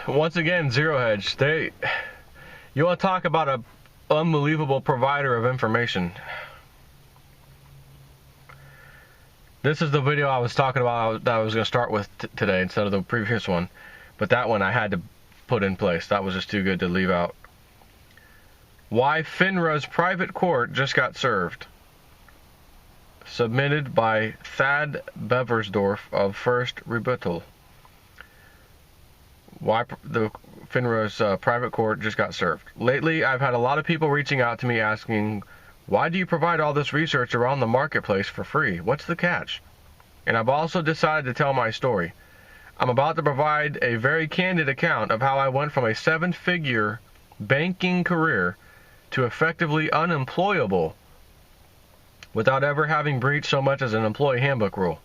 Once again, Zero Hedge. You want to talk about an unbelievable provider of information. This is the video I was talking about that I was going to start with today instead of the previous one. But that one I had to put in place. That was just too good to leave out. Why FINRA's private court just got served. Submitted by Thad Beversdorf of First Rebuttal. Why the FINRA's private court just got served. Lately, I've had a lot of people reaching out to me asking, why do you provide all this research around the marketplace for free? What's the catch? And I've also decided to tell my story. I'm about to provide a very candid account of how I went from a 7-figure banking career to effectively unemployable without ever having breached so much as an employee handbook rule.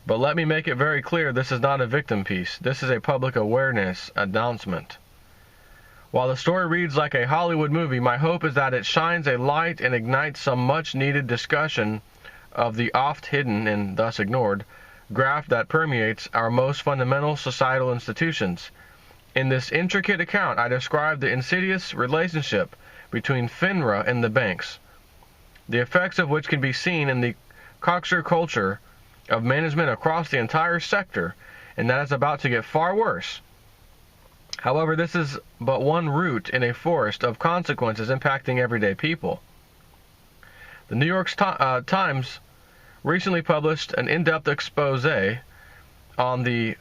But let me make it very clear, this is not a victim piece. This is a public awareness announcement. While the story reads like a Hollywood movie, my hope is that it shines a light and ignites some much-needed discussion of the oft-hidden and thus ignored graft that permeates our most fundamental societal institutions. In this intricate account, I describe the insidious relationship between FINRA and the banks, the effects of which can be seen in the cocksure culture of management across the entire sector, and that is about to get far worse. However, this is but one root in a forest of consequences impacting everyday people. The New York Times recently published an in-depth expose on the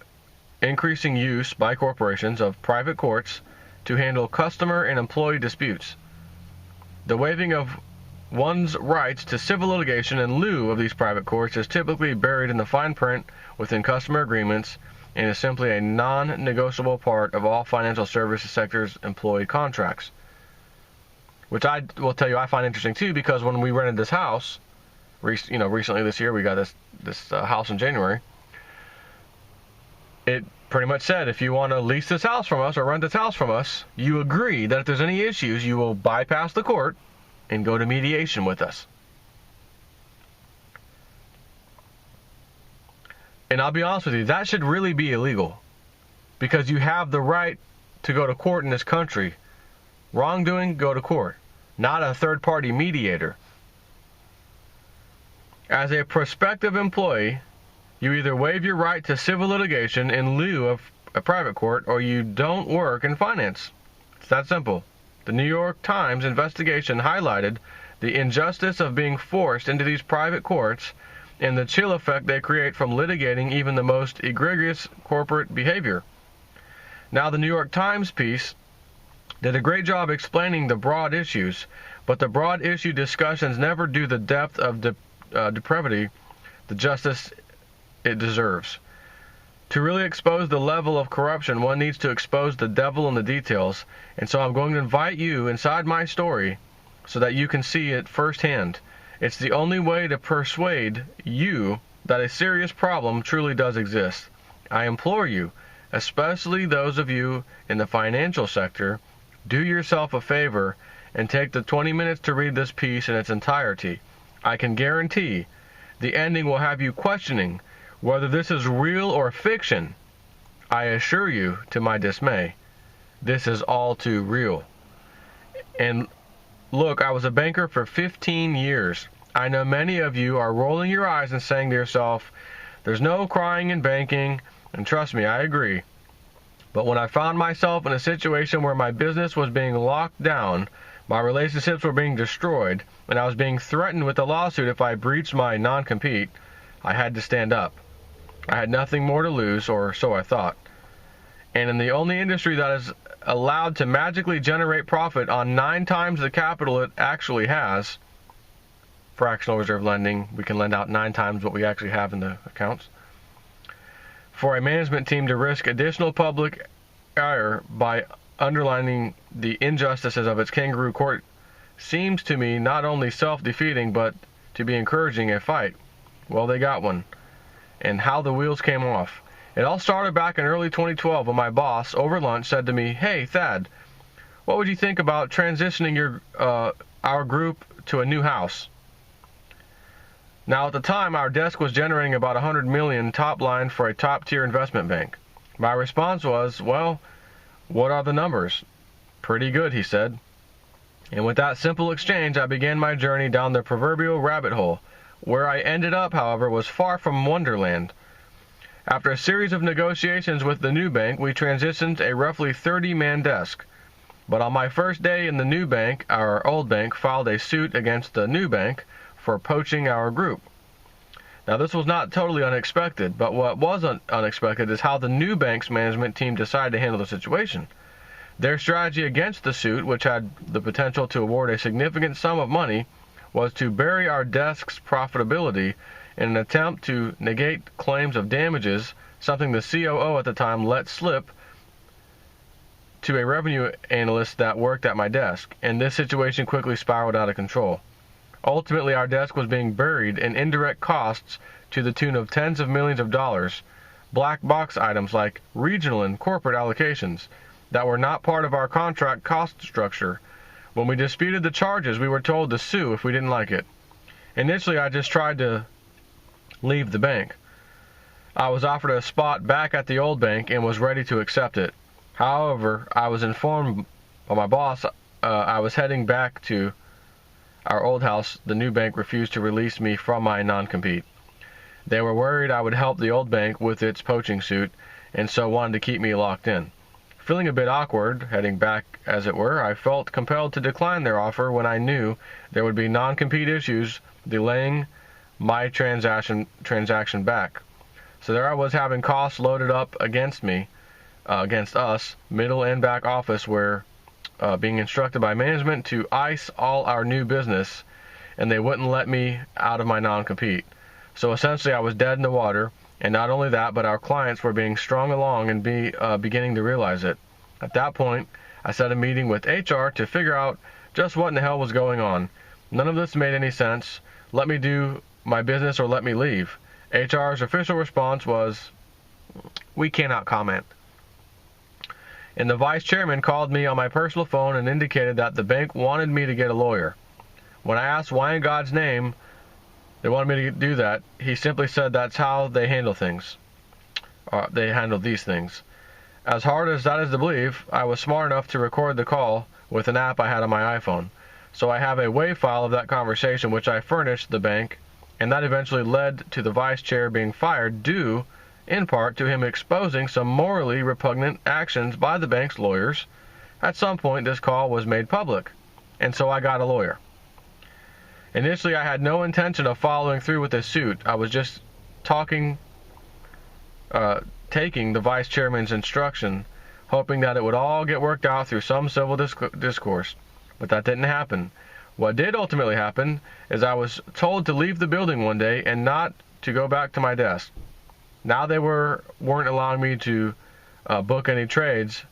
increasing use by corporations of private courts to handle customer and employee disputes. The waiving of one's rights to civil litigation in lieu of these private courts is typically buried in the fine print within customer agreements and is simply a non-negotiable part of all financial services sector's employee contracts. Which I will tell you I find interesting too, because when we rented this house, recently this year, we got this house in January, it pretty much said if you want to lease this house from us or rent this house from us, you agree that if there's any issues, you will bypass the court and go to mediation with us. And I'll be honest with you, that should really be illegal, because you have the right to go to court in this country. Wrongdoing, go to court, not a third-party mediator. As a prospective employee, you either waive your right to civil litigation in lieu of a private court, or you don't work in finance. It's that simple. The New York Times investigation highlighted the injustice of being forced into these private courts and the chill effect they create from litigating even the most egregious corporate behavior. Now, the New York Times piece did a great job explaining the broad issues, but the broad issue discussions never do the depth of depravity, the justice it deserves. To really expose the level of corruption, one needs to expose the devil in the details, and so I'm going to invite you inside my story so that you can see it firsthand. It's the only way to persuade you that a serious problem truly does exist. I implore you, especially those of you in the financial sector, do yourself a favor and take the 20 minutes to read this piece in its entirety. I can guarantee the ending will have you questioning whether this is real or fiction. I assure you, to my dismay, this is all too real. And look, I was a banker for 15 years. I know many of you are rolling your eyes and saying to yourself, there's no crying in banking, and trust me, I agree. But when I found myself in a situation where my business was being locked down, my relationships were being destroyed, and I was being threatened with a lawsuit if I breached my non-compete, I had to stand up. I had nothing more to lose, or so I thought. And in the only industry that is allowed to magically generate profit on 9 times the capital it actually has, fractional reserve lending, we can lend out 9 times what we actually have in the accounts, for a management team to risk additional public ire by underlining the injustices of its kangaroo court seems to me not only self-defeating, but to be encouraging a fight. Well, they got one. And how the wheels came off. It all started back in early 2012 when my boss, over lunch, said to me, "Hey, Thad, what would you think about transitioning our group to a new house?" Now, at the time, our desk was generating about $100 million top line for a top-tier investment bank. My response was, well, what are the numbers? Pretty good, he said. And with that simple exchange, I began my journey down the proverbial rabbit hole. Where I ended up, however, was far from Wonderland. After a series of negotiations with the new bank, we transitioned a roughly 30-man desk. But on my first day in the new bank, our old bank filed a suit against the new bank for poaching our group. Now, this was not totally unexpected, but what was unexpected is how the new bank's management team decided to handle the situation. Their strategy against the suit, which had the potential to award a significant sum of money, was to bury our desk's profitability in an attempt to negate claims of damages, something the COO at the time let slip to a revenue analyst that worked at my desk, and this situation quickly spiraled out of control. Ultimately, our desk was being buried in indirect costs to the tune of tens of millions of dollars, black box items like regional and corporate allocations that were not part of our contract cost structure. When we disputed the charges, we were told to sue if we didn't like it. Initially, I just tried to leave the bank. I was offered a spot back at the old bank and was ready to accept it. However, I was informed by my boss I was heading back to our old house. The new bank refused to release me from my non-compete. They were worried I would help the old bank with its poaching suit, and so wanted to keep me locked in. Feeling a bit awkward, heading back as it were, I felt compelled to decline their offer when I knew there would be non-compete issues delaying my transaction back. So there I was, having costs loaded up against me, against us, middle and back office, where being instructed by management to ice all our new business, and they wouldn't let me out of my non-compete. So essentially I was dead in the water. And not only that, but our clients were being strung along and beginning to realize it. At that point, I set a meeting with HR to figure out just what in the hell was going on. None of this made any sense. Let me do my business or let me leave. HR's official response was, we cannot comment. And the vice chairman called me on my personal phone and indicated that the bank wanted me to get a lawyer. When I asked why in God's name they wanted me to do that, he simply said that's how they handle things. They handle these things. As hard as that is to believe, I was smart enough to record the call with an app I had on my iPhone. So I have a WAV file of that conversation, which I furnished the bank, and that eventually led to the vice chair being fired due, in part, to him exposing some morally repugnant actions by the bank's lawyers. At some point, this call was made public, and so I got a lawyer. Initially, I had no intention of following through with this suit. I was just taking the vice chairman's instruction, hoping that it would all get worked out through some civil discourse. But that didn't happen. What did ultimately happen is I was told to leave the building one day and not to go back to my desk. Now they weren't allowing me to book any trades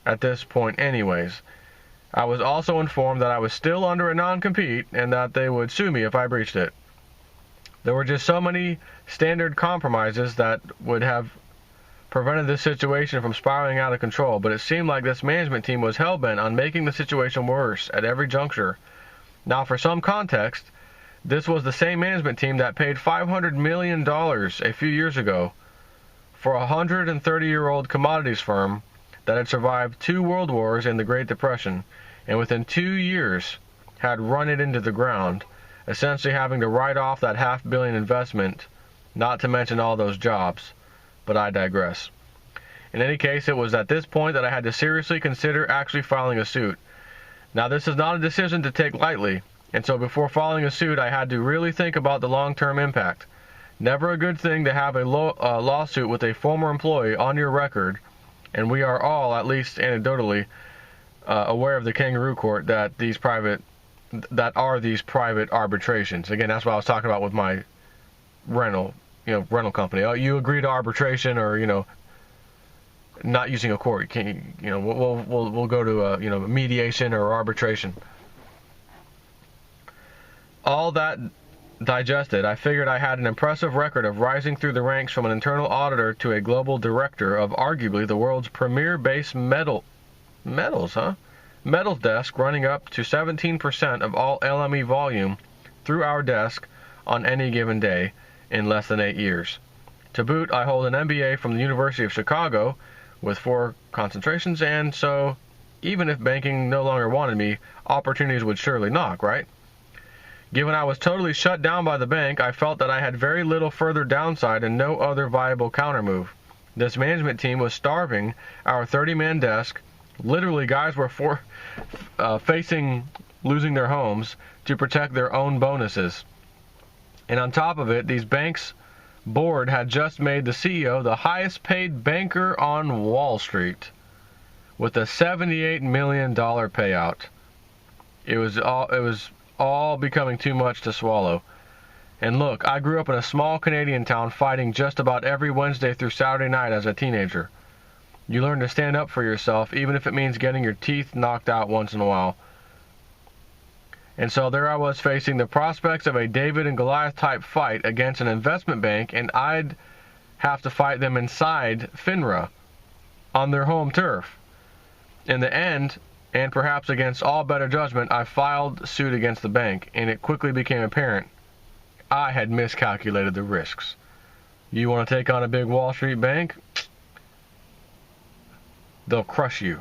at this point anyways. I was also informed that I was still under a non-compete and that they would sue me if I breached it. There were just so many standard compromises that would have prevented this situation from spiraling out of control, but it seemed like this management team was hell-bent on making the situation worse at every juncture. Now, for some context, this was the same management team that paid $500 million a few years ago for a 130-year-old commodities firm that had survived 2 world wars and the Great Depression, and within 2 years had run it into the ground, essentially having to write off that $500 million investment, not to mention all those jobs. But I digress. In any case, it was at this point that I had to seriously consider actually filing a suit. Now, this is not a decision to take lightly, and so before filing a suit, I had to really think about the long-term impact. Never a good thing to have a lawsuit with a former employee on your record, and we are all, at least anecdotally, aware of the kangaroo court that are these private arbitrations. Again, that's what I was talking about with my rental company. Oh, you agree to arbitration, or not using a court. We'll go to mediation or arbitration. All that digested, I figured I had an impressive record of rising through the ranks from an internal auditor to a global director of arguably the world's premier base metals desk, running up to 17% of all LME volume through our desk on any given day in less than 8 years. To boot, I hold an MBA from the University of Chicago with 4 concentrations, and so even if banking no longer wanted me, opportunities would surely knock, right? Given I was totally shut down by the bank, I felt that I had very little further downside and no other viable countermove. This management team was starving our 30-man desk. Literally, guys were facing losing their homes to protect their own bonuses. And on top of it, these banks' board had just made the CEO the highest paid banker on Wall Street with a $78 million payout. It was all becoming too much to swallow. And look, I grew up in a small Canadian town fighting just about every Wednesday through Saturday night as a teenager. You learn to stand up for yourself, even if it means getting your teeth knocked out once in a while. And so there I was facing the prospects of a David and Goliath type fight against an investment bank, and I'd have to fight them inside FINRA on their home turf. In the end, and perhaps against all better judgment, I filed suit against the bank, and it quickly became apparent I had miscalculated the risks. You want to take on a big Wall Street bank? They'll crush you.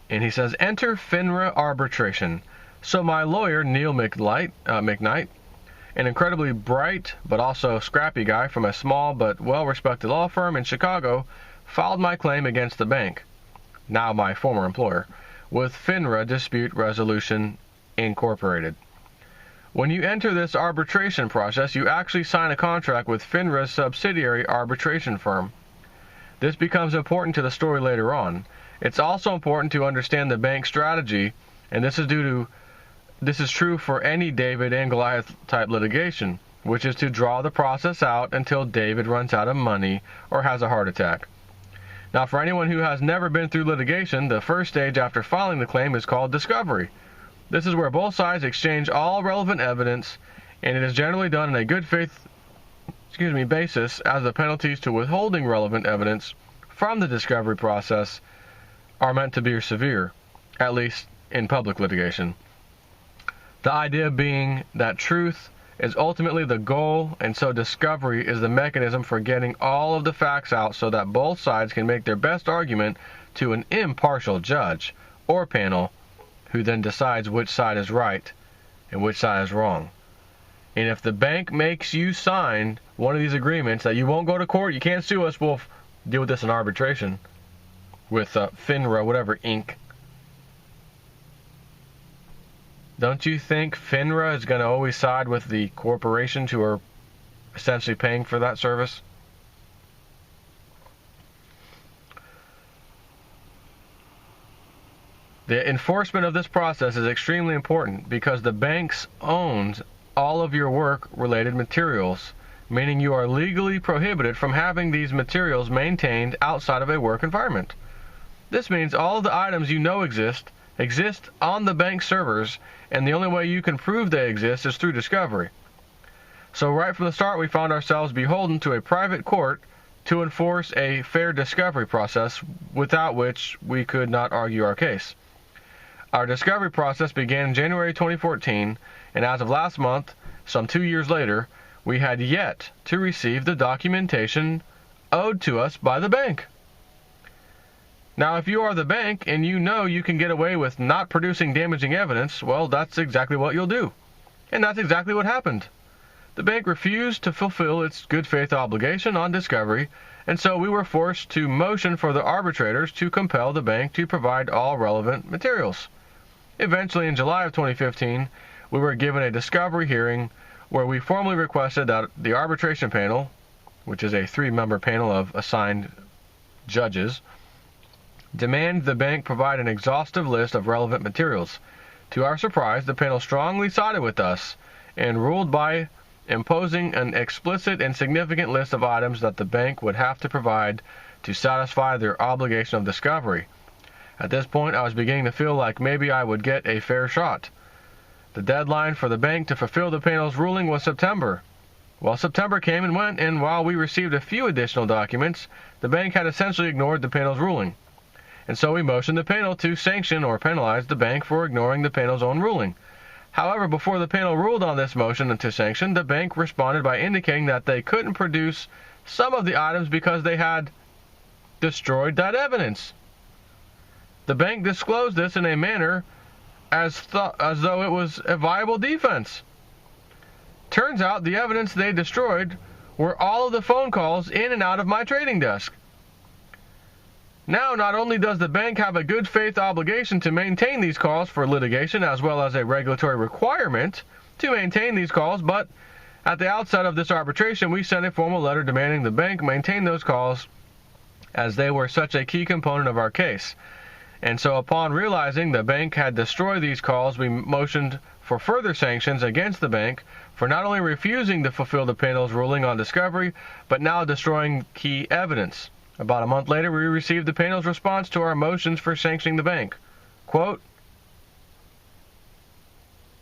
And he says, enter FINRA arbitration. So my lawyer, Neil McKnight, an incredibly bright but also scrappy guy from a small but well-respected law firm in Chicago, filed my claim against the bank, now my former employer, with FINRA Dispute Resolution Incorporated. When you enter this arbitration process, you actually sign a contract with FINRA's subsidiary arbitration firm. This becomes important to the story later on. It's also important to understand the bank's strategy, and this is true for any David and Goliath type litigation, which is to draw the process out until David runs out of money or has a heart attack. Now, for anyone who has never been through litigation, the first stage after filing the claim is called discovery. This is where both sides exchange all relevant evidence, and it is generally done in a good faith basis, as the penalties to withholding relevant evidence from the discovery process are meant to be severe, at least in public litigation. The idea being that truth is ultimately the goal, and so discovery is the mechanism for getting all of the facts out so that both sides can make their best argument to an impartial judge or panel who then decides which side is right and which side is wrong. And if the bank makes you sign one of these agreements that you won't go to court, you can't sue us, we'll deal with this in arbitration with FINRA, whatever, Inc. Don't you think FINRA is going to always side with the corporations who are essentially paying for that service? The enforcement of this process is extremely important because the banks owns all of your work-related materials, meaning you are legally prohibited from having these materials maintained outside of a work environment. This means all of the items you know exist on the bank servers, and the only way you can prove they exist is through discovery. So right from the start, we found ourselves beholden to a private court to enforce a fair discovery process, without which we could not argue our case. Our discovery process began in January 2014, and as of last month, some 2 years later, we had yet to receive the documentation owed to us by the bank. Now, if you are the bank and you know you can get away with not producing damaging evidence, well, that's exactly what you'll do. And that's exactly what happened. The bank refused to fulfill its good faith obligation on discovery, and so we were forced to motion for the arbitrators to compel the bank to provide all relevant materials. Eventually, in July of 2015, we were given a discovery hearing where we formally requested that the arbitration panel, which is a 3-member panel of assigned judges, demand the bank provide an exhaustive list of relevant materials. To our surprise, the panel strongly sided with us and ruled by imposing an explicit and significant list of items that the bank would have to provide to satisfy their obligation of discovery. At this point, I was beginning to feel like maybe I would get a fair shot. The deadline for the bank to fulfill the panel's ruling was September. Well, September came and went, and while we received a few additional documents, the bank had essentially ignored the panel's ruling. And so we motioned the panel to sanction or penalize the bank for ignoring the panel's own ruling. However, before the panel ruled on this motion to sanction, the bank responded by indicating that they couldn't produce some of the items because they had destroyed that evidence. The bank disclosed this in a manner as though it was a viable defense. Turns out the evidence they destroyed were all of the phone calls in and out of my trading desk. Now, not only does the bank have a good faith obligation to maintain these calls for litigation, as well as a regulatory requirement to maintain these calls, but at the outset of this arbitration, we sent a formal letter demanding the bank maintain those calls as they were such a key component of our case. And so upon realizing the bank had destroyed these calls, we motioned for further sanctions against the bank for not only refusing to fulfill the panel's ruling on discovery, but now destroying key evidence. About a month later, we received the panel's response to our motions for sanctioning the bank. Quote,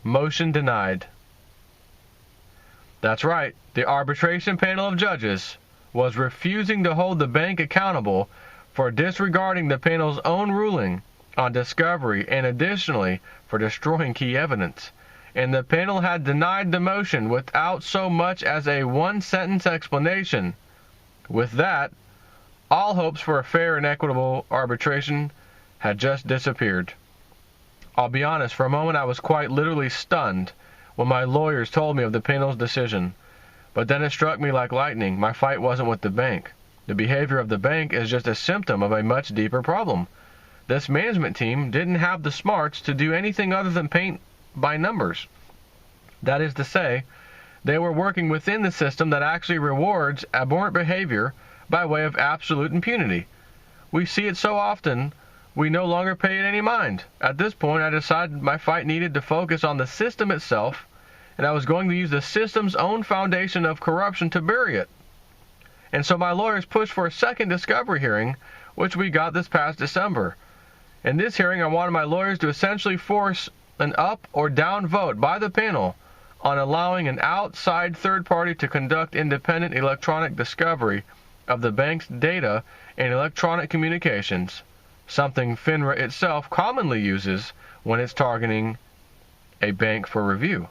"Motion denied." That's right, the arbitration panel of judges was refusing to hold the bank accountable for disregarding the panel's own ruling on discovery and additionally for destroying key evidence. And the panel had denied the motion without so much as a one-sentence explanation. With that, all hopes for a fair and equitable arbitration had just disappeared. I'll be honest, for a moment I was quite literally stunned when my lawyers told me of the panel's decision. But then it struck me like lightning. My fight wasn't with the bank. The behavior of the bank is just a symptom of a much deeper problem. This management team didn't have the smarts to do anything other than paint by numbers. That is to say, they were working within the system that actually rewards abhorrent behavior by way of absolute impunity. We see it so often, we no longer pay it any mind. At this point, I decided my fight needed to focus on the system itself, and I was going to use the system's own foundation of corruption to bury it. And so my lawyers pushed for a second discovery hearing, which we got this past December. In this hearing, I wanted my lawyers to essentially force an up or down vote by the panel on allowing an outside third party to conduct independent electronic discovery of the bank's data and electronic communications, something FINRA itself commonly uses when it's targeting a bank for review.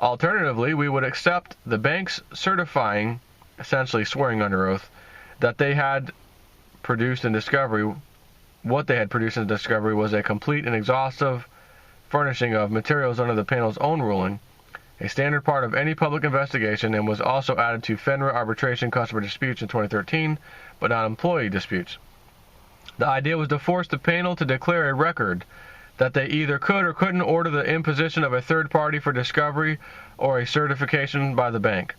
Alternatively, we would accept the bank's certifying, essentially swearing under oath, that they had produced in discovery, what they had produced in discovery was a complete and exhaustive furnishing of materials under the panel's own ruling, a standard part of any public investigation, and was also added to FINRA arbitration customer disputes in 2013, but not employee disputes. The idea was to force the panel to declare a record that they either could or couldn't order the imposition of a third party for discovery or a certification by the bank.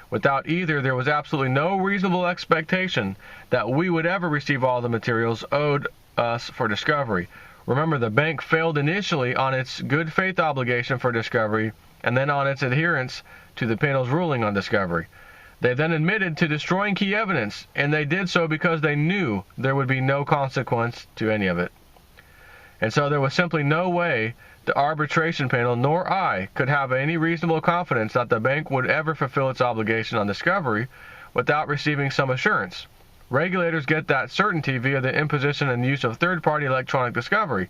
Without either, there was absolutely no reasonable expectation that we would ever receive all the materials owed us for discovery. Remember, the bank failed initially on its good faith obligation for discovery and then on its adherence to the panel's ruling on discovery. They then admitted to destroying key evidence, and they did so because they knew there would be no consequence to any of it. And so there was simply no way the arbitration panel nor I could have any reasonable confidence that the bank would ever fulfill its obligation on discovery without receiving some assurance. Regulators get that certainty via the imposition and use of third-party electronic discovery.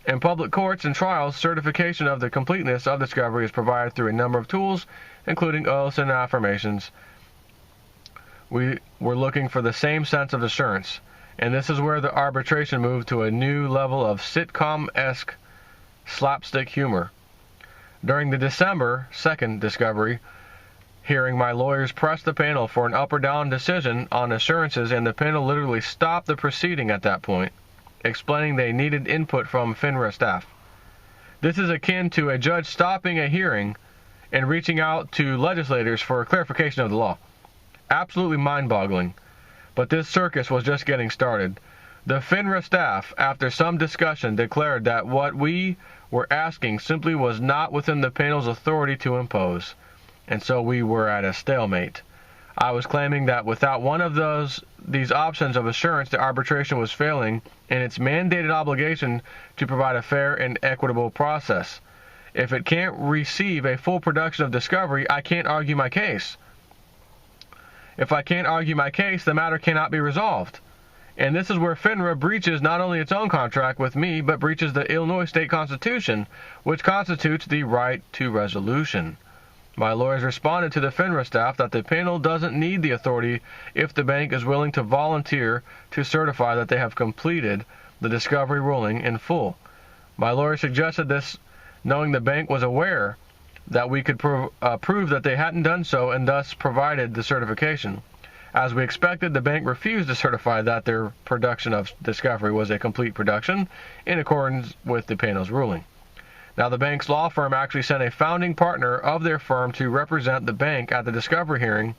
In public courts and trials, certification of the completeness of discovery is provided through a number of tools, including oaths and affirmations. We were looking for the same sense of assurance, and this is where the arbitration moved to a new level of sitcom-esque slapstick humor. During the December 2nd discovery hearing, my lawyers pressed the panel for an up or down decision on assurances, and the panel literally stopped the proceeding at that point, explaining they needed input from FINRA staff. This is akin to a judge stopping a hearing and reaching out to legislators for a clarification of the law. Absolutely mind-boggling. But this circus was just getting started. The FINRA staff, after some discussion, declared that what we were asking simply was not within the panel's authority to impose, and so we were at a stalemate. I was claiming that without one of these options of assurance, the arbitration was failing in its mandated obligation to provide a fair and equitable process. If it can't receive a full production of discovery, I can't argue my case. If I can't argue my case, the matter cannot be resolved. And this is where FINRA breaches not only its own contract with me, but breaches the Illinois state constitution, which constitutes the right to resolution. My lawyers responded to the FINRA staff that the panel doesn't need the authority if the bank is willing to volunteer to certify that they have completed the discovery ruling in full. My lawyer suggested this knowing the bank was aware that we could prove that they hadn't done so and thus provided the certification. As we expected, the bank refused to certify that their production of discovery was a complete production in accordance with the panel's ruling. Now, the bank's law firm actually sent a founding partner of their firm to represent the bank at the discovery hearing,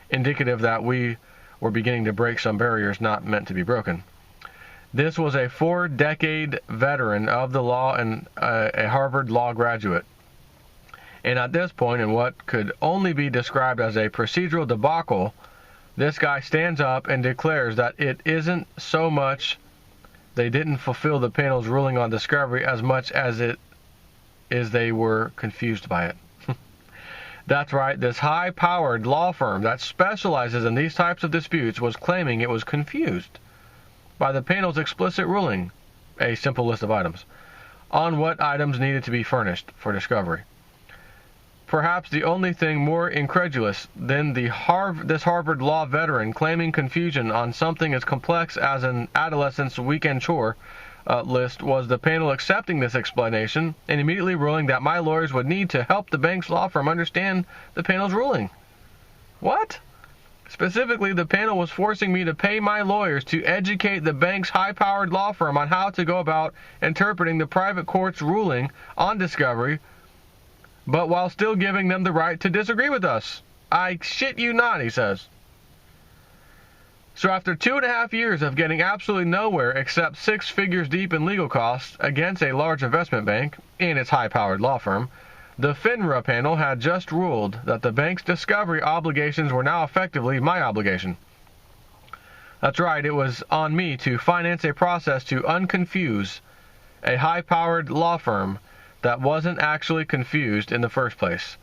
indicative that we were beginning to break some barriers not meant to be broken. This was a 4-decade veteran of the law and a Harvard Law graduate. And at this point, in what could only be described as a procedural debacle, this guy stands up and declares that it isn't so much they didn't fulfill the panel's ruling on discovery as much as it is they were confused by it. That's right, this high-powered law firm that specializes in these types of disputes was claiming it was confused by the panel's explicit ruling, a simple list of items, on what items needed to be furnished for discovery. Perhaps the only thing more incredulous than this Harvard Law veteran claiming confusion on something as complex as an adolescent's weekend chore list was the panel accepting this explanation and immediately ruling that my lawyers would need to help the bank's law firm understand the panel's ruling. What? Specifically, the panel was forcing me to pay my lawyers to educate the bank's high-powered law firm on how to go about interpreting the private court's ruling on discovery, but while still giving them the right to disagree with us. I shit you not, he says. So after 2.5 years of getting absolutely nowhere except 6 figures deep in legal costs against a large investment bank and its high-powered law firm, the FINRA panel had just ruled that the bank's discovery obligations were now effectively my obligation. That's right, it was on me to finance a process to unconfuse a high-powered law firm that wasn't actually confused in the first place.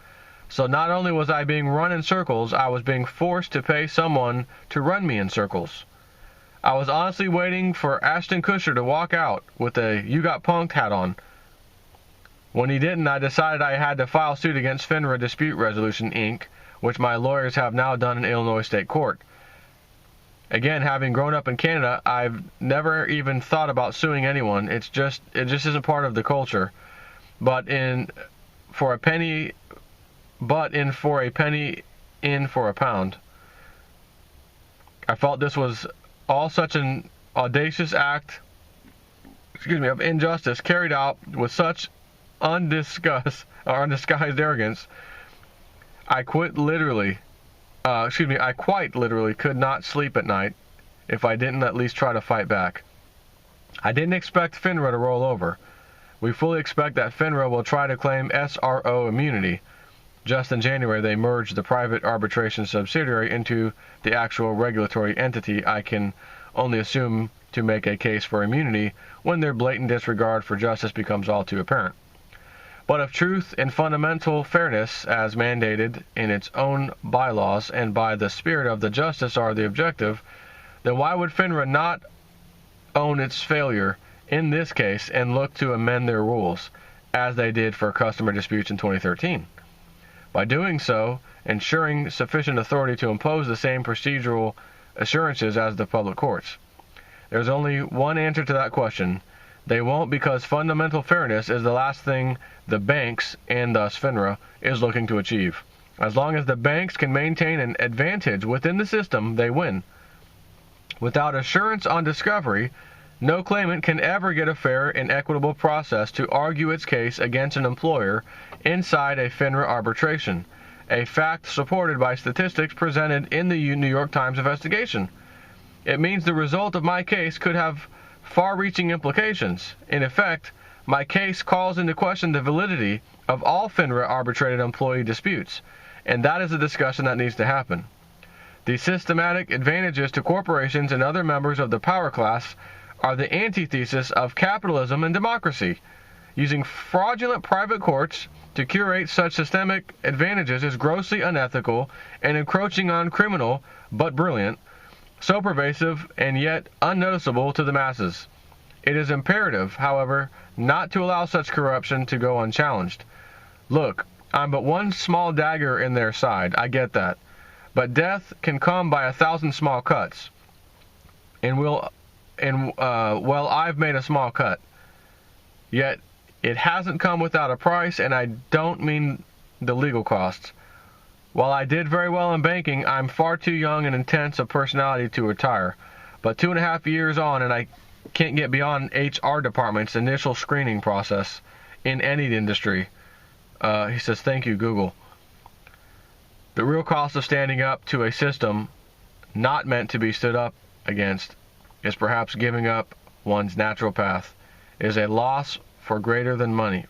So not only was I being run in circles, I was being forced to pay someone to run me in circles. I was honestly waiting for Ashton Kutcher to walk out with a "you got punked" hat on. When he didn't, I decided I had to file suit against FINRA Dispute Resolution, Inc., which my lawyers have now done in Illinois State Court. Again, having grown up in Canada, I've never even thought about suing anyone. It just isn't part of the culture. But in for a penny in for a pound. I felt this was all such an audacious act, of injustice carried out with such undisguised arrogance. I quite literally could not sleep at night if I didn't at least try to fight back. I didn't expect FINRA to roll over. We fully expect that FINRA will try to claim SRO immunity. Just in January, they merged the private arbitration subsidiary into the actual regulatory entity. I can only assume to make a case for immunity when their blatant disregard for justice becomes all too apparent. But if truth and fundamental fairness, as mandated in its own bylaws and by the spirit of the justice, are the objective, then why would FINRA not own its failure in this case and look to amend their rules, as they did for customer disputes in 2013? By doing so, ensuring sufficient authority to impose the same procedural assurances as the public courts. There's only one answer to that question. They won't, because fundamental fairness is the last thing the banks, and thus FINRA, is looking to achieve. As long as the banks can maintain an advantage within the system, they win. Without assurance on discovery, no claimant can ever get a fair and equitable process to argue its case against an employer inside a FINRA arbitration, a fact supported by statistics presented in the New York Times investigation. It means the result of my case could have far-reaching implications. In effect, my case calls into question the validity of all FINRA arbitrated employee disputes, and that is a discussion that needs to happen. The systematic advantages to corporations and other members of the power class are the antithesis of capitalism and democracy. Using fraudulent private courts to curate such systemic advantages is grossly unethical and encroaching on criminal, but brilliant, so pervasive and yet unnoticeable to the masses. It is imperative, however, not to allow such corruption to go unchallenged. Look, I'm but one small dagger in their side, I get that. But death can come by 1,000 small cuts. Well, I've made a small cut. Yet, it hasn't come without a price, and I don't mean the legal costs. While I did very well in banking, I'm far too young and intense a personality to retire. But 2.5 years on, and I can't get beyond HR department's initial screening process in any industry. He says, thank you, Google. The real cost of standing up to a system not meant to be stood up against is perhaps giving up one's natural path. It is a loss far greater than money.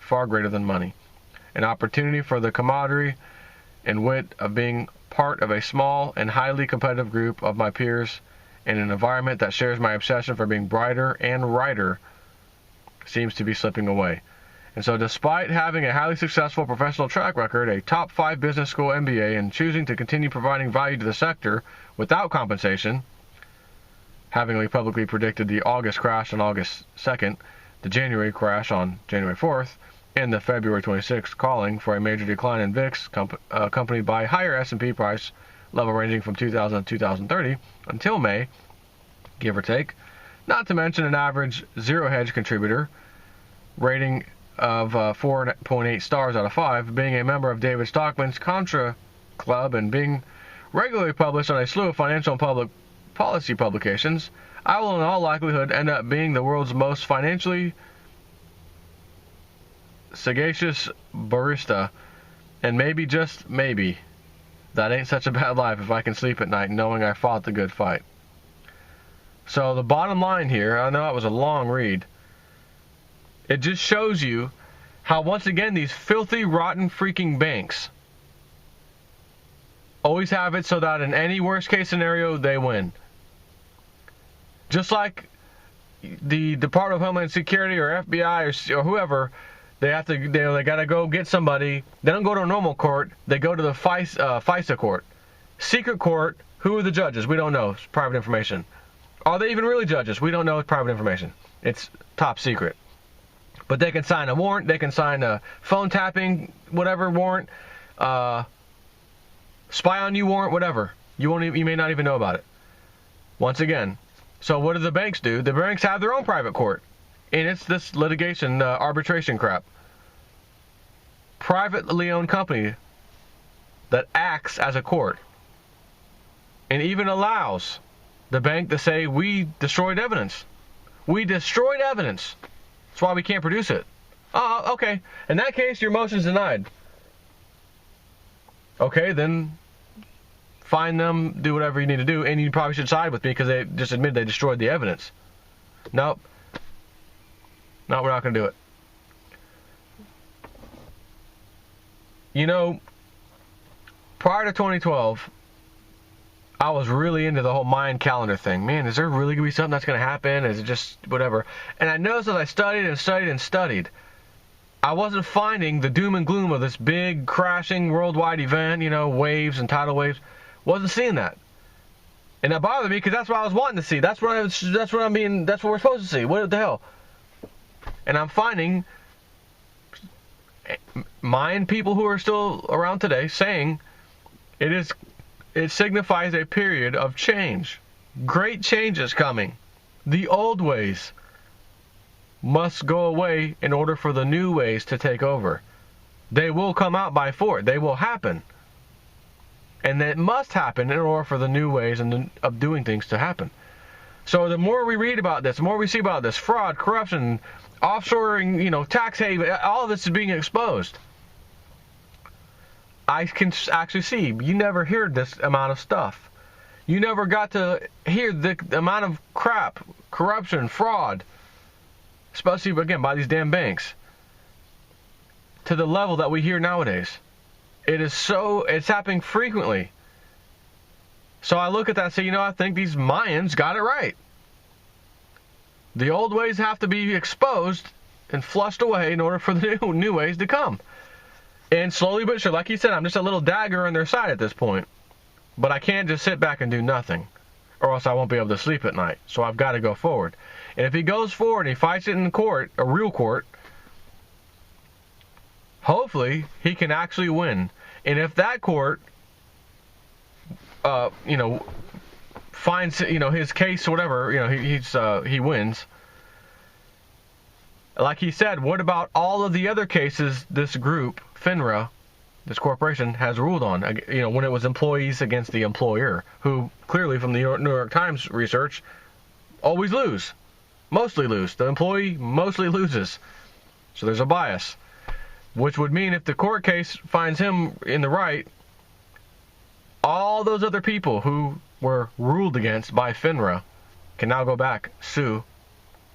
An opportunity for the camaraderie and wit of being part of a small and highly competitive group of my peers in an environment that shares my obsession for being brighter and righter seems to be slipping away. And so despite having a highly successful professional track record, a top 5 business school MBA, and choosing to continue providing value to the sector without compensation, having publicly predicted the August crash on August 2nd, the January crash on January 4th, and the February 26th calling for a major decline in VIX, accompanied by higher S&P price level ranging from 2000 to 2030 until May, give or take, not to mention an average zero hedge contributor rating of 4.8 stars out of 5, being a member of David Stockman's Contra Club, and being regularly published on a slew of financial and public policy publications, I will in all likelihood end up being the world's most financially sagacious barista, and maybe, just maybe, that ain't such a bad life if I can sleep at night knowing I fought the good fight. So the bottom line here, I know it was a long read, it just shows you how, once again, these filthy, rotten, freaking banks always have it so that in any worst-case scenario, they win. Just like the Department of Homeland Security or FBI or whoever, they got to go get somebody. They don't go to a normal court. They go to the FISA court. Secret court, who are the judges? We don't know. It's private information. Are they even really judges? We don't know. It's private information. It's top secret. But they can sign a warrant. They can sign a phone tapping, whatever warrant, spy on you warrant, whatever. You may not even know about it. Once again, so what do the banks do? The banks have their own private court, and it's this litigation, arbitration crap. Privately owned company that acts as a court, and even allows the bank to say, we destroyed evidence. We destroyed evidence. That's why we can't produce it. Oh, okay. In that case, your motion's denied. Okay, then find them, do whatever you need to do, and you probably should side with me because they just admitted they destroyed the evidence. Nope. No, we're not going to do it. You know, prior to 2012, I was really into the whole Mayan calendar thing. Man, is there really going to be something that's going to happen? Is it just whatever? And I noticed as I studied and studied and studied, I wasn't finding the doom and gloom of this big crashing worldwide event, waves and tidal waves. Wasn't seeing that. And that bothered me because that's what I was wanting to see. That's what we're supposed to see. What the hell? And I'm finding Mayan people who are still around today saying it signifies a period of change. Great change is coming. The old ways must go away in order for the new ways to take over. They will come out by force. They will happen. And it must happen in order for the new ways of doing things to happen. So the more we read about this, the more we see about this, fraud, corruption, offshoring, tax haven, all of this is being exposed. I can actually see, you never heard this amount of stuff. You never got to hear the amount of crap, corruption, fraud, especially, again, by these damn banks, to the level that we hear nowadays. It's happening frequently. So I look at that and say, I think these Mayans got it right. The old ways have to be exposed and flushed away in order for the new ways to come. And slowly but surely, like you said, I'm just a little dagger on their side at this point. But I can't just sit back and do nothing. or else I won't be able to sleep at night. So I've got to go forward. And if he goes forward and he fights it in court, a real court, hopefully he can actually win. And if that court, finds, his case, whatever, he wins. Like he said, what about all of the other cases this group, FINRA, this corporation, has ruled on? When it was employees against the employer, who clearly, from the New York Times research, always lose. Mostly lose. The employee mostly loses. So there's a bias. Which would mean if the court case finds him in the right, all those other people who were ruled against by FINRA can now go back, sue,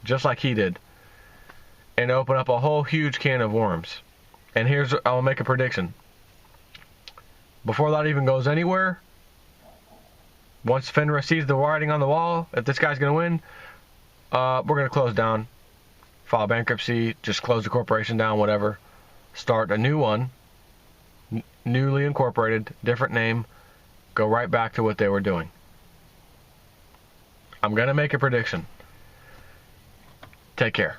just like he did, and open up a whole huge can of worms. And I'll make a prediction. Before that even goes anywhere, once FINRA sees the writing on the wall, if this guy's going to win, we're going to close down, file bankruptcy, just close the corporation down, whatever. Start a new one, newly incorporated, different name, go right back to what they were doing. I'm going to make a prediction. Take care.